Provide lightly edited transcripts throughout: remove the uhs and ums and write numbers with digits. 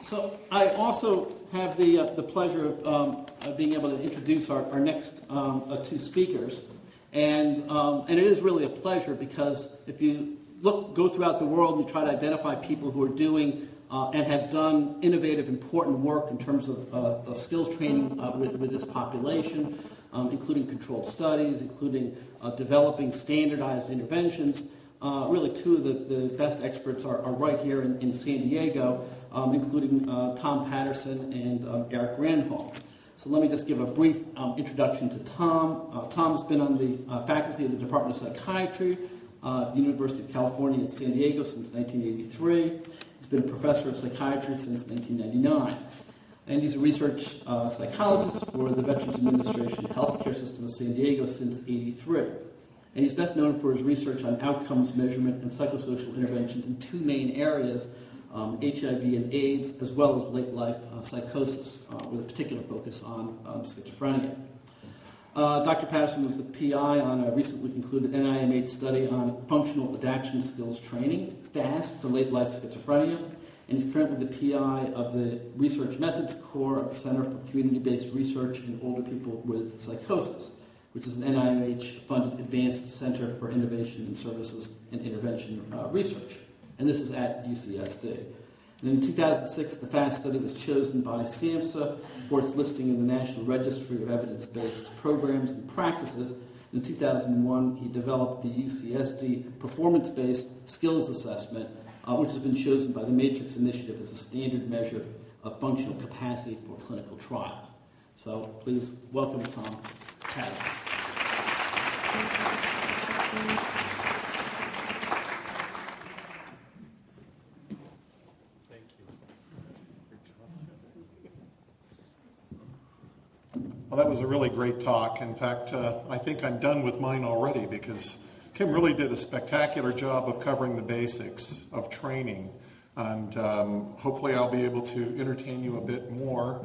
So I also have the pleasure of being able to introduce our next two speakers, and it is really a pleasure because if you go throughout the world and you try to identify people who are doing and have done innovative, important work in terms of skills training with this population, including controlled studies, including developing standardized interventions. Really, two of the best experts are right here in San Diego, including Tom Patterson and Eric Granholm. So let me just give a brief introduction to Tom. Tom's been on the faculty of the Department of Psychiatry at the University of California in San Diego since 1983. He's been a professor of psychiatry since 1999. And he's a research psychologist for the Veterans Administration Healthcare System of San Diego since '83. And he's best known for his research on outcomes measurement and psychosocial interventions in two main areas, HIV and AIDS, as well as late-life psychosis, with a particular focus on schizophrenia. Dr. Patterson was the PI on a recently concluded NIMH study on functional adaptation skills training, FAST, for late-life schizophrenia, and he's currently the PI of the Research Methods Core of the Center for Community-Based Research in Older People with Psychosis, which is an NIMH-funded advanced center for innovation in services and intervention research. And this is at UCSD. And in 2006, the FAST study was chosen by SAMHSA for its listing in the National Registry of Evidence-Based Programs and Practices. In 2001, he developed the UCSD Performance-Based Skills Assessment, which has been chosen by the Matrix Initiative as a standard measure of functional capacity for clinical trials. So please welcome Tom Patterson. Thank you. Well, that was a really great talk. In fact, I think I'm done with mine already because Kim really did a spectacular job of covering the basics of training. And hopefully I'll be able to entertain you a bit more.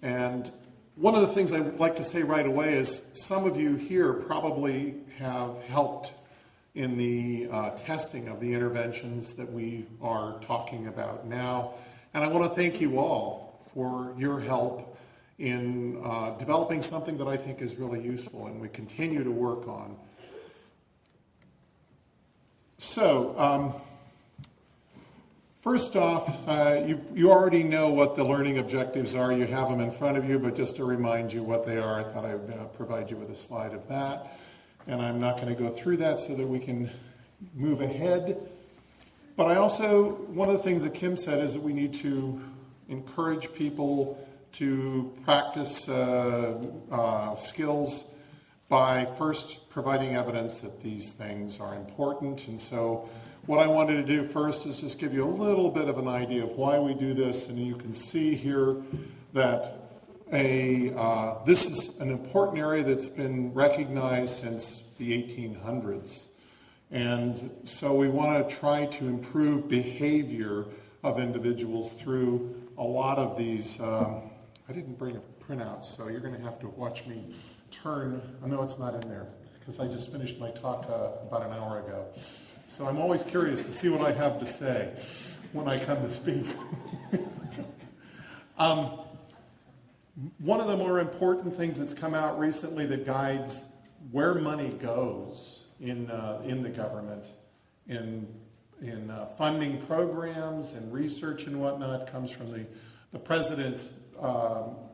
And one of the things I would like to say right away is some of you here probably have helped in the testing of the interventions that we are talking about now. And I want to thank you all for your help in developing something that I think is really useful and we continue to work on. So, first off, you already know what the learning objectives are. You have them in front of you, but just to remind you what they are, I thought I would provide you with a slide of that. And I'm not going to go through that so that we can move ahead. But I also, one of the things that Kim said is that we need to encourage people to practice skills by first providing evidence that these things are important. And so what I wanted to do first is just give you a little bit of an idea of why we do this. And you can see here that this is an important area that's been recognized since the 1800s. And so we want to try to improve behavior of individuals through a lot of these. I didn't bring a printout, so you're going to have to watch me turn. I know it's not in there because I just finished my talk about an hour ago. So I'm always curious to see what I have to say when I come to speak. One of the more important things that's come out recently that guides where money goes in the government, in funding programs and research and whatnot, comes from the President's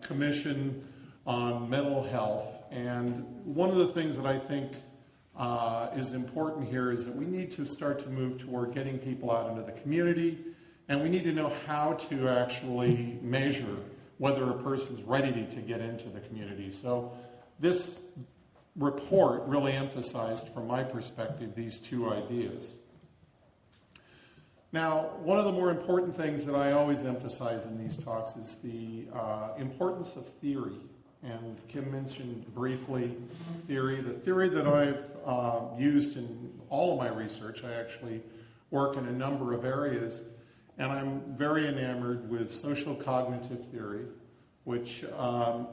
Commission on Mental Health. And one of the things that I think is important here is that we need to start to move toward getting people out into the community, and we need to know how to actually measure whether a person's ready to get into the community. So this report really emphasized, from my perspective, these two ideas. Now, one of the more important things that I always emphasize in these talks is the importance of theory. And Kim mentioned briefly theory. The theory that I've used in all of my research, I actually work in a number of areas, and I'm very enamored with social cognitive theory, which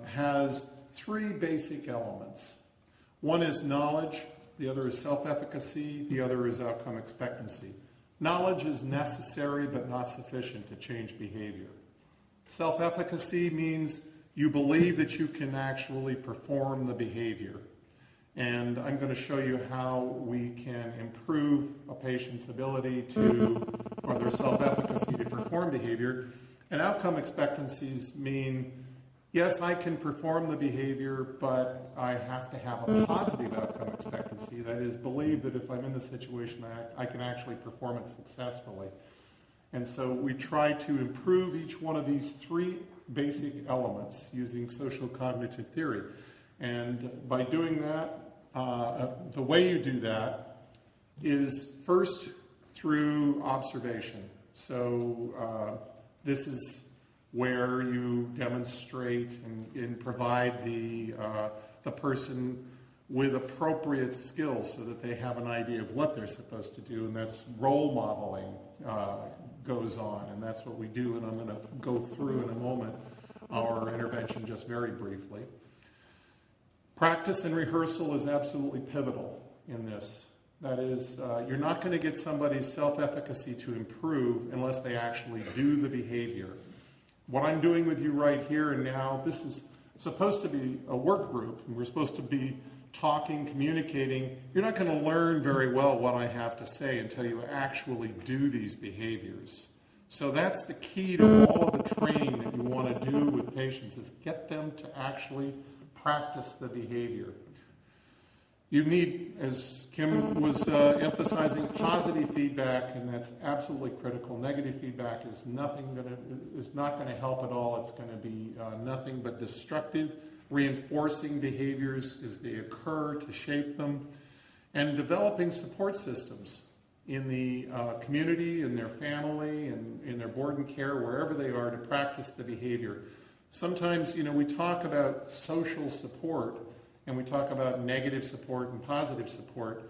has three basic elements. One is knowledge, the other is self-efficacy, the other is outcome expectancy. Knowledge is necessary but not sufficient to change behavior. Self-efficacy means you believe that you can actually perform the behavior. And I'm going to show you how we can improve a patient's ability to, or their self-efficacy to perform behavior. And outcome expectancies mean, yes, I can perform the behavior, but I have to have a positive outcome expectancy. That is, believe that if I'm in the situation, I can actually perform it successfully. And so we try to improve each one of these three basic elements using social cognitive theory. And by doing that, the way you do that is first through observation. So this is where you demonstrate and provide the person with appropriate skills so that they have an idea of what they're supposed to do, and that's role modeling goes on, and that's what we do, and I'm going to go through in a moment our intervention just very briefly. Practice and rehearsal is absolutely pivotal in this. That is, you're not going to get somebody's self-efficacy to improve unless they actually do the behavior. What I'm doing with you right here and now, this is supposed to be a work group, and we're supposed to be talking, communicating. You're not going to learn very well what I have to say until you actually do these behaviors. So that's the key to all of the training that you want to do with patients, is get them to actually practice the behavior. You need, as Kim was emphasizing, positive feedback, and that's absolutely critical. Negative feedback is not going to help at all. It's going to be nothing but destructive. Reinforcing behaviors as they occur to shape them, and developing support systems in the community, in their family, and in their board and care, wherever they are, to practice the behavior. Sometimes, we talk about social support, and we talk about negative support and positive support.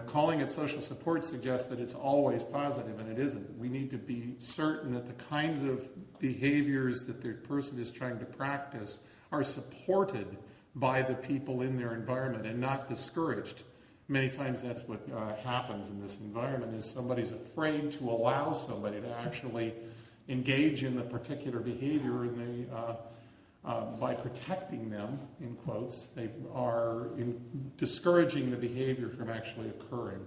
Calling it social support suggests that it's always positive, and it isn't. We need to be certain that the kinds of behaviors that the person is trying to practice are supported by the people in their environment and not discouraged. Many times that's what happens in this environment, is somebody's afraid to allow somebody to actually engage in a particular behavior, and they by protecting them, in quotes, they are discouraging the behavior from actually occurring.